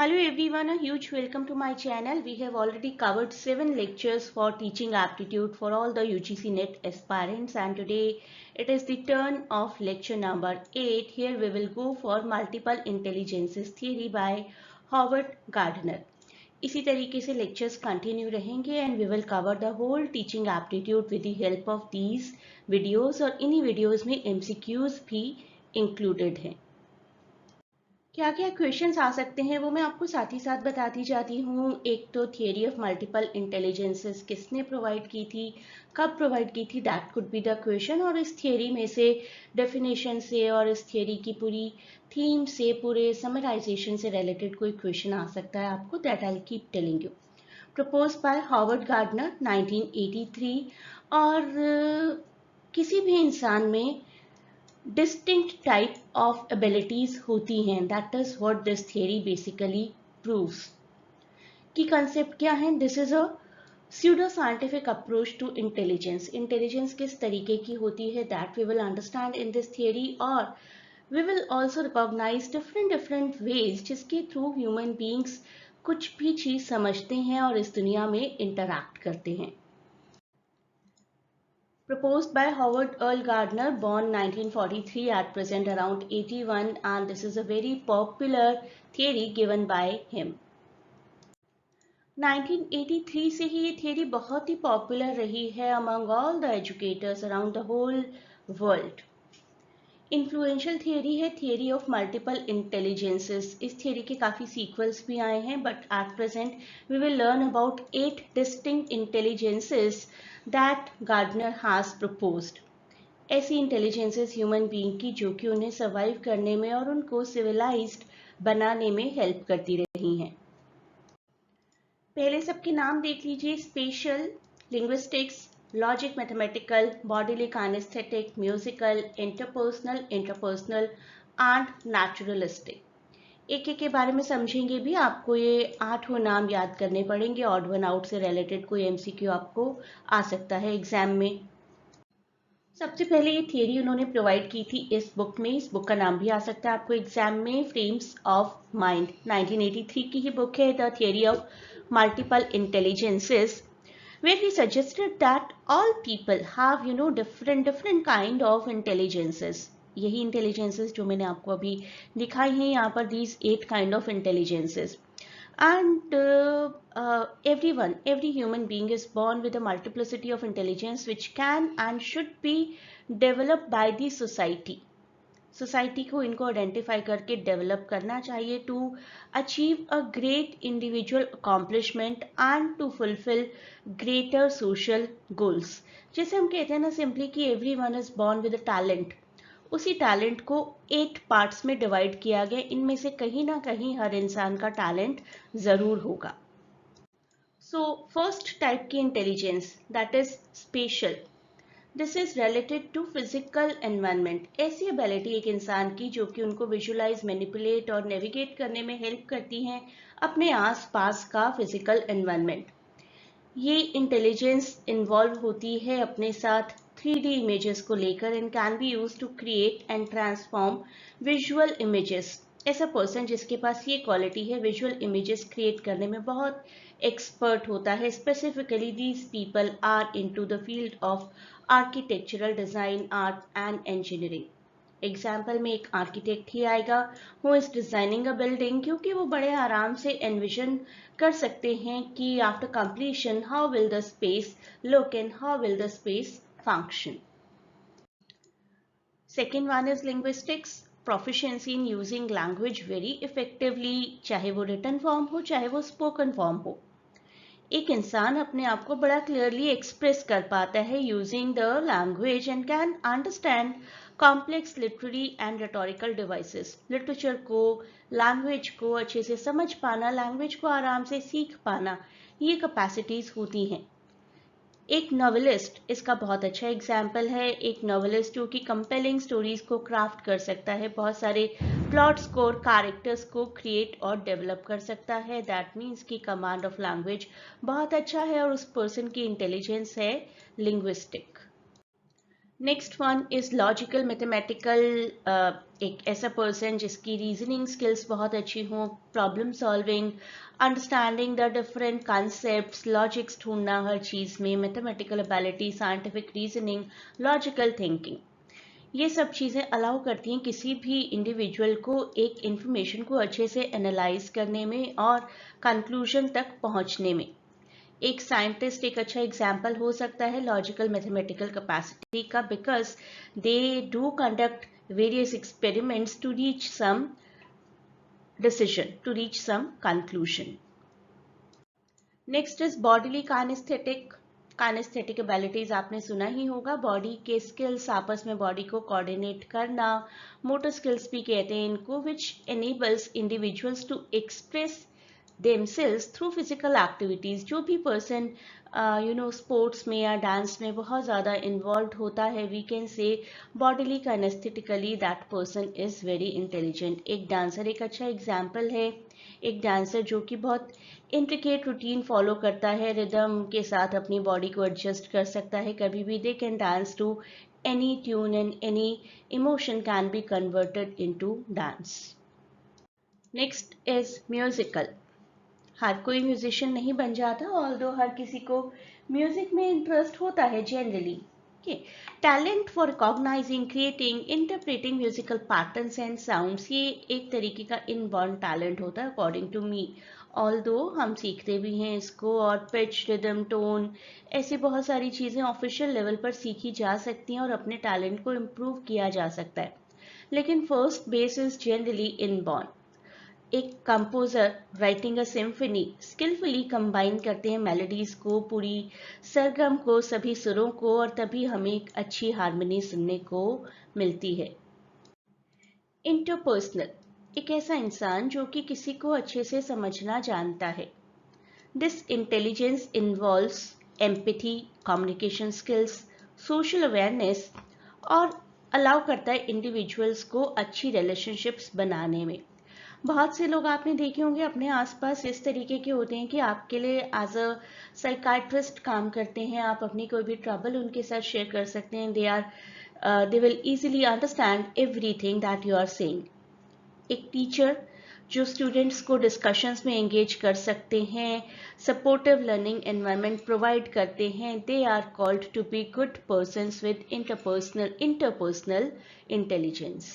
Hello everyone, a huge welcome to my channel. We have already covered 7 lectures for teaching aptitude for all the UGC NET aspirants, and today it is the turn of lecture number 8. Here we will go for multiple intelligences theory by Howard Gardner. इसी तरीके से lectures continue रहेंगे and we will cover the whole teaching aptitude with the help of these videos और इन्हीं videos में MCQs भी included हैं. क्या क्या क्वेश्चंस आ सकते हैं वो मैं आपको साथ ही साथ बताती जाती हूँ. एक तो थियरी ऑफ मल्टीपल इंटेलिजेंसेस किसने प्रोवाइड की थी, कब प्रोवाइड की थी, that could be the question. और इस थियरी में से डेफिनेशन से और इस थियरी की पूरी थीम से, पूरे समराइजेशन से रिलेटेड कोई क्वेश्चन आ सकता है आपको. That I keep telling you. Propose by Howard Gardner 1983. और किसी भी इंसान में distinct type of abilities होती हैं. That is what this theory basically proves. की concept क्या है? This is a pseudo scientific approach to intelligence. Intelligence किस तरीके की होती है that we will understand in this theory, और we will also recognize different ways जिसके through human beings कुछ भी चीज समझते हैं और इस दुनिया में interact करते हैं. Proposed by Howard Earl Gardner, born 1943, at present around 81, and this is a very popular theory given by him. 1983 से ही ये theory बहुत ही popular रही है among all the educators around the whole world. Influential theory है theory of multiple intelligences. इस theory के काफी sequels भी आए हैं, but at present we will learn about 8 distinct intelligences that Gardner has proposed. ऐसी intelligences human being की जो कि उन्हें survive करने में और उनको civilized बनाने में help करती रही हैं. पहले सबके नाम देख लीजिए. Spatial, Linguistics, Logic, Mathematical, Bodily, Kinesthetic, Musical, Interpersonal and Naturalistic. एक एक के बारे में समझेंगे भी. आपको ये 8 नाम याद करने पड़ेंगे. ऑड वन आउट से रिलेटेड कोई एमसीक्यू आपको आ सकता है एग्जाम में. सबसे पहले ये थियरी उन्होंने प्रोवाइड की थी इस बुक में. इस बुक का नाम भी आ सकता है आपको एग्जाम में, फ्रेम्स ऑफ माइंड. 1983 की ही बुक है, the theory of multiple intelligences, where he suggested that all people have different kind of intelligences. यही intelligences जो मैंने आपको अभी दिखाई हैं यहाँ पर, these 8 kind of intelligences. And every human being is born with a multiplicity of intelligence which can and should be developed by the society. Society को इनको आइडेंटिफाई करके डेवलप करना चाहिए to achieve a great individual accomplishment and to fulfil greater social goals. जैसे हम कहते हैं ना सिंपली कि everyone is born with a talent, उसी टैलेंट को 8 पार्ट्स में डिवाइड किया गया. इनमें से कहीं ना कहीं हर इंसान का टैलेंट जरूर होगा. सो फर्स्ट टाइप की intelligence, that is spatial. This is related to physical environment. ऐसी एबिलिटी एक इंसान की जो कि उनको विजुलाइज, मैनिपुलेट और नेविगेट करने में हेल्प करती हैं अपने आसपास का फिजिकल एनवायरनमेंट. ये इंटेलिजेंस इन्वॉल्व होती है अपने साथ 3D इमेजेस को लेकर and can be use to create and transform visual images. ऐसा पर्सन जिसके पास ये क्वालिटी है, विजुअल इमेजेस क्रिएट करने में बहुत एक्सपर्ट होता है. Specifically these people are into the field of architectural design, art and engineering. Example में एक आर्किटेक्ट ही आएगा who is designing a building, क्योंकि वो बड़े आराम से एनविजन कर सकते हैं कि after completion how will the space look and how will the space function. Second one is linguistics. Proficiency in using language very effectively, चाहे वो रिटन फॉर्म हो चाहे वो स्पोकन फॉर्म हो. एक इंसान अपने आप को बड़ा क्लियरली एक्सप्रेस कर पाता है using the language and can understand complex literary and rhetorical devices. Literature को, लैंग्वेज को अच्छे से समझ पाना, लैंग्वेज को आराम से सीख पाना, ये कैपेसिटीज होती हैं. एक नॉवेलिस्ट इसका बहुत अच्छा एग्जाम्पल है. एक नॉवेलिस्ट जो कि कंपेलिंग स्टोरीज को क्राफ्ट कर सकता है, बहुत सारे प्लॉट्स को और कैरेक्टर्स को क्रिएट और डेवलप कर सकता है. दैट मीन्स कि कमांड ऑफ लैंग्वेज बहुत अच्छा है और उस पर्सन की इंटेलिजेंस है linguistic. Next one is logical mathematical, एक ऐसा पर्सन जिसकी रीजनिंग स्किल्स बहुत अच्छी हो, problem solving, understanding the different concepts, logics ढूंढना हर चीज में, mathematical ability, scientific reasoning, logical thinking, ये सब चीज़ें अलाउ करती हैं किसी भी इंडिविजुअल को एक इंफॉर्मेशन को अच्छे से एनालाइज करने में और कंक्लूजन तक पहुंचने में। एक साइंटिस्ट एक अच्छा एग्जाम्पल हो सकता है लॉजिकल मैथमेटिकल कैपेसिटी का, because they do conduct various experiments to reach some decision, to reach some conclusion. Next is bodily kinaesthetic. Kinaesthetic abilities आपने सुना ही होगा, बॉडी के स्किल्स, आपस में बॉडी को कोऑर्डिनेट करना, मोटर स्किल्स भी कहते हैं इनको, which enables individuals to express themselves through physical activities. जो भी पर्सन स्पोर्ट्स में या डांस में बहुत ज़्यादा इन्वॉल्व होता है, we can say bodily kinesthetically that person is very intelligent. एक डांसर एक अच्छा एग्जाम्पल है, एक डांसर जो कि बहुत इंट्रिकेट रूटीन फॉलो करता है, रिदम के साथ अपनी बॉडी को एडजस्ट कर सकता है, कभी भी they can dance to any tune and any emotion can be converted into dance. Next is musical. हर कोई म्यूजिशियन नहीं बन जाता, ऑल्दो हर किसी को म्यूजिक में इंटरेस्ट होता है generally. Talent for recognising, creating, interpreting musical patterns and sounds, ये एक तरीके का इनबॉर्न टैलेंट होता है अकॉर्डिंग टू मी, ऑल्दो हम सीखते भी हैं इसको, और पिच, रिदम, टोन, ऐसी बहुत सारी चीज़ें ऑफिशियल लेवल पर सीखी जा सकती हैं और अपने टैलेंट को इम्प्रूव किया जा सकता है, लेकिन first base is generally inborn. एक composer writing a symphony skilfully combine करते हैं मेलोडीज को, पूरी सरगम को, सभी सुरों को, और तभी हमें एक अच्छी हार्मनी सुनने को मिलती है। इंटरपर्सनल, एक ऐसा इंसान जो कि किसी को अच्छे से समझना जानता है। This intelligence involves empathy, communication skills, social awareness, और अलाउ करता है इंडिविजुअल्स को अच्छी रिलेशनशिप्स बनाने में। बहुत से लोग आपने देखे होंगे अपने आसपास इस तरीके के होते हैं कि आपके लिए एज अ साइकाइट्रिस्ट काम करते हैं, आप अपनी कोई भी ट्रबल उनके साथ शेयर कर सकते हैं, they will easily understand everything that you are saying. एक टीचर जो स्टूडेंट्स को डिस्कशंस में एंगेज कर सकते हैं, सपोर्टिव लर्निंग एनवायरनमेंट प्रोवाइड करते हैं, they are called to be good persons with interpersonal intelligence.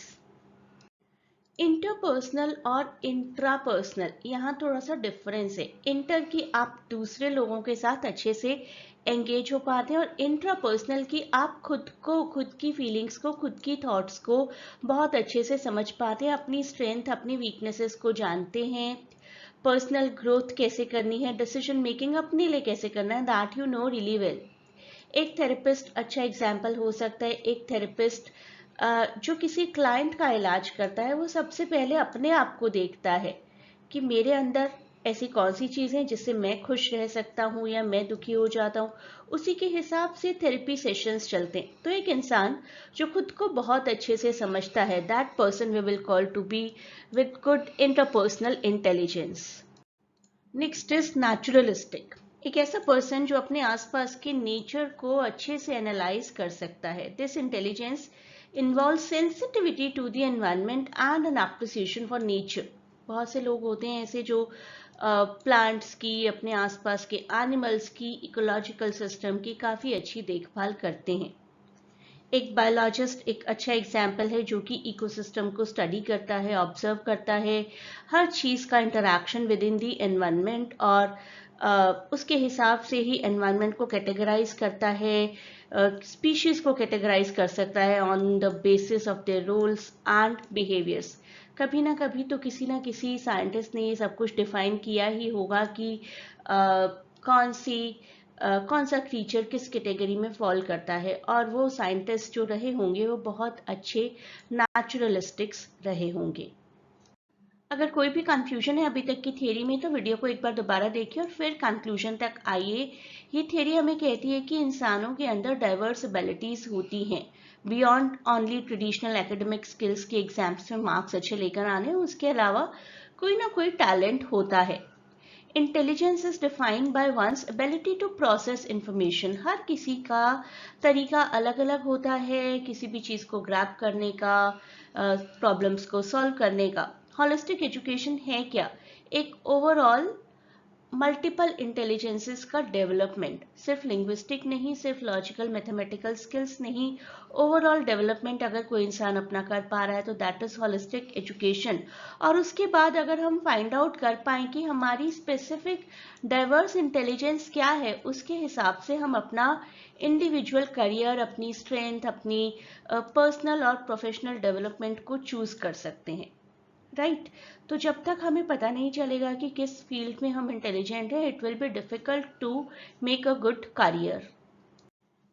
Interpersonal और इंट्रापर्सनल, यहाँ थोड़ा सा डिफरेंस है। इंटर की आप दूसरे लोगों के साथ अच्छे से एंगेज हो पाते हैं, और इंट्रापर्सनल की आप खुद को, खुद की फीलिंग्स को, खुद की थॉट्स को बहुत अच्छे से समझ पाते हैं, अपनी स्ट्रेंथ, अपनी वीकनेसेस को जानते हैं, पर्सनल ग्रोथ कैसे करनी है, डिसीजन मेकिंग अपने लिए कैसे करना है, that you know really well. एक थेरेपिस्ट अच्छा एग्जाम्पल हो सकता है। एक थेरेपिस्ट जो किसी क्लाइंट का इलाज करता है, वो सबसे पहले अपने आप को देखता है कि मेरे अंदर ऐसी कौन सी चीज़ है जिससे मैं खुश रह सकता हूँ या मैं दुखी हो जाता हूँ, उसी के हिसाब से थेरेपी सेशंस चलते हैं। तो एक इंसान जो खुद को बहुत अच्छे से समझता है, that person we will call to be with good interpersonal intelligence. Next is naturalistic, एक ऐसा पर्सन जो अपने आसपास के नेचर को अच्छे से एनालाइज कर सकता है। This intelligence involves sensitivity to the environment and an appreciation for nature। बहुत से लोग होते हैं ऐसे जो प्लांट्स की, अपने आसपास के एनिमल्स की, इकोलॉजिकल सिस्टम की काफ़ी अच्छी देखभाल करते हैं। एक बायोलॉजिस्ट एक अच्छा एग्जाम्पल है जो कि इकोसिस्टम को स्टडी करता है, ऑब्जर्व करता है, हर चीज़ का interaction with in the environment, और उसके हिसाब से ही एनवायरनमेंट को कैटेगराइज करता है, स्पीशीज को कैटेगराइज कर सकता है on the basis of their roles and behaviours. कभी ना कभी तो किसी ना किसी साइंटिस्ट ने ये सब कुछ डिफाइन किया ही होगा कि कौन सा क्रीचर किस कैटेगरी में फॉल करता है, और वो साइंटिस्ट जो रहे होंगे वो बहुत अच्छे नेचुरलिस्टिक्स रहे होंगे। अगर कोई भी कंफ्यूजन है अभी तक की थ्योरी में, तो वीडियो को एक बार दोबारा देखिए और फिर कंक्लूजन तक आइए। ये थ्योरी हमें कहती है कि इंसानों के अंदर डाइवर्स एबिलिटीज होती हैं, beyond only traditional academic skills के एग्जाम्स में मार्क्स अच्छे लेकर आने, उसके अलावा कोई ना कोई टैलेंट होता है। Intelligence is defined by one's ability to process information. हर किसी का तरीका अलग अलग होता है किसी भी चीज़ को ग्रैब करने का, प्रॉब्लम्स को सॉल्व करने का। होलिस्टिक एजुकेशन है क्या? एक ओवरऑल मल्टीपल इंटेलिजेंसेस का डेवलपमेंट, सिर्फ लिंग्विस्टिक नहीं, सिर्फ लॉजिकल मैथमेटिकल स्किल्स नहीं, ओवरऑल डेवलपमेंट अगर कोई इंसान अपना कर पा रहा है तो दैट इज होलिस्टिक एजुकेशन। और उसके बाद अगर हम फाइंड आउट कर पाए कि हमारी स्पेसिफिक डाइवर्स इंटेलिजेंस क्या है, उसके हिसाब से हम अपना इंडिविजुअल करियर, अपनी स्ट्रेंथ, अपनी पर्सनल और प्रोफेशनल डेवलपमेंट को चूज कर सकते हैं, राइट। तो जब तक हमें पता नहीं चलेगा कि किस फील्ड में हम इंटेलिजेंट है, it will be difficult to make a good career.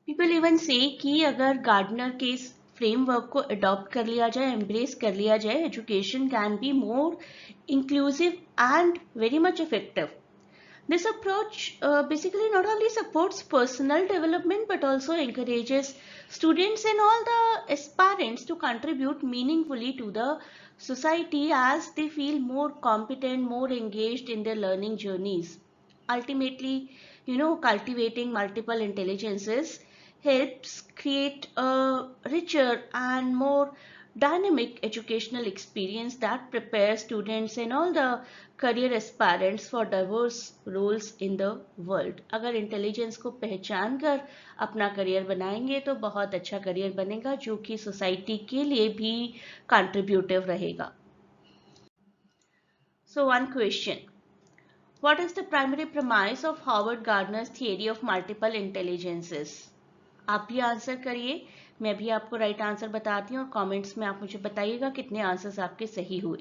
People even say कि अगर गार्डनर के इस फ्रेमवर्क को अडॉप्ट कर लिया जाए, एम्ब्रेस कर लिया जाए, education can be more inclusive and very much effective. This approach basically not only supports personal development but also encourages students and all the aspirants to contribute meaningfully to the society as they feel more competent, more engaged in their learning journeys. Ultimately, cultivating multiple intelligences helps create a richer and more dynamic educational experience that prepares students and all the career aspirants for diverse roles in the world. अगर intelligence को पहचान कर अपना career बनाएंगे तो बहुत अच्छा career बनेगा जो कि सोसाइटी के लिए भी कंट्रीब्यूटिव रहेगा। So one question. What is the primary premise of Howard Gardner's theory of multiple intelligences? आप भी आंसर करिए, मैं भी आपको राइट आंसर बताती हूँ और कमेंट्स में आप मुझे बताइएगा कितने आंसर्स आपके सही हुए।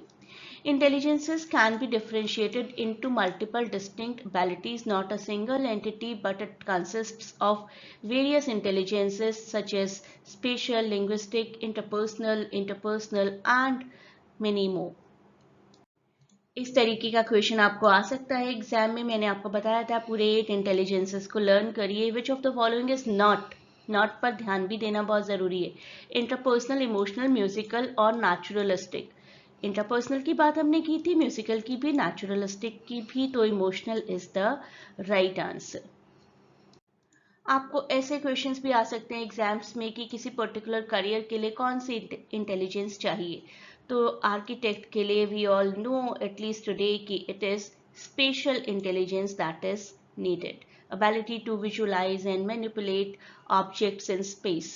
Intelligences can be differentiated into multiple distinct abilities, not a single entity, but it consists of various intelligences such as spatial, linguistic, interpersonal, and many more. इस तरीके का क्वेश्चन आपको आ सकता है एग्जाम में। मैंने आपको बताया था पूरे 8 इंटेलिजेंसेस को लर्न करिए। Which of the following is not पर ध्यान भी देना बहुत ज़रूरी है। इंटरपर्सनल, इमोशनल, म्यूजिकल और नेचुरलिस्टिक। इंटरपर्सनल की बात हमने की थी, म्यूजिकल की भी, नेचुरलिस्टिक की भी, तो emotional is the right answer. आपको ऐसे क्वेश्चंस भी आ सकते हैं एग्जाम्स में कि किसी पर्टिकुलर करियर के लिए कौन सी इंटेलिजेंस चाहिए। तो आर्किटेक्ट के लिए we all know at least today कि it is special intelligence that is needed, ability to visualize and manipulate objects in space.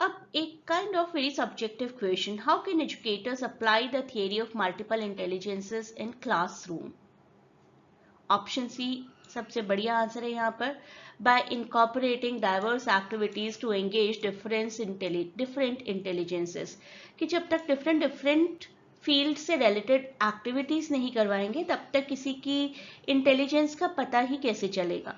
अब एक kind of very subjective question, how can educators apply the theory of multiple intelligences in classroom? Option C सबसे बढ़िया answer है यहाँ पर, by incorporating diverse activities to engage different intelligences. कि जब तक डिफरेंट फील्ड से रिलेटेड एक्टिविटीज नहीं करवाएंगे तब तक किसी की इंटेलिजेंस का पता ही कैसे चलेगा।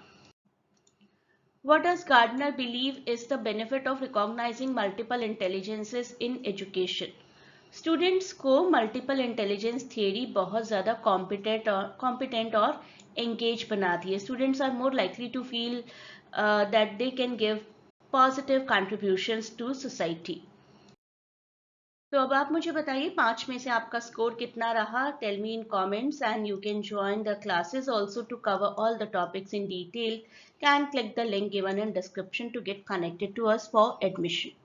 What does Gardner believe is the benefit of recognizing multiple intelligences in education? Students को मल्टीपल इंटेलिजेंस थियरी बहुत ज़्यादा कॉम्पिटेंट और एंगेज बनाती है। Students are more likely to feel that they can give positive contributions to society. तो अब आप मुझे बताइए 5 में से आपका स्कोर कितना रहा। Tell me in comments and you can join the classes also to cover all the topics in detail. Can click the link given in description to get connected to us for admission.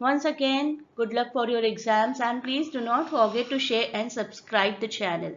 Once again, good luck for your exams and please do not forget to share and subscribe the channel.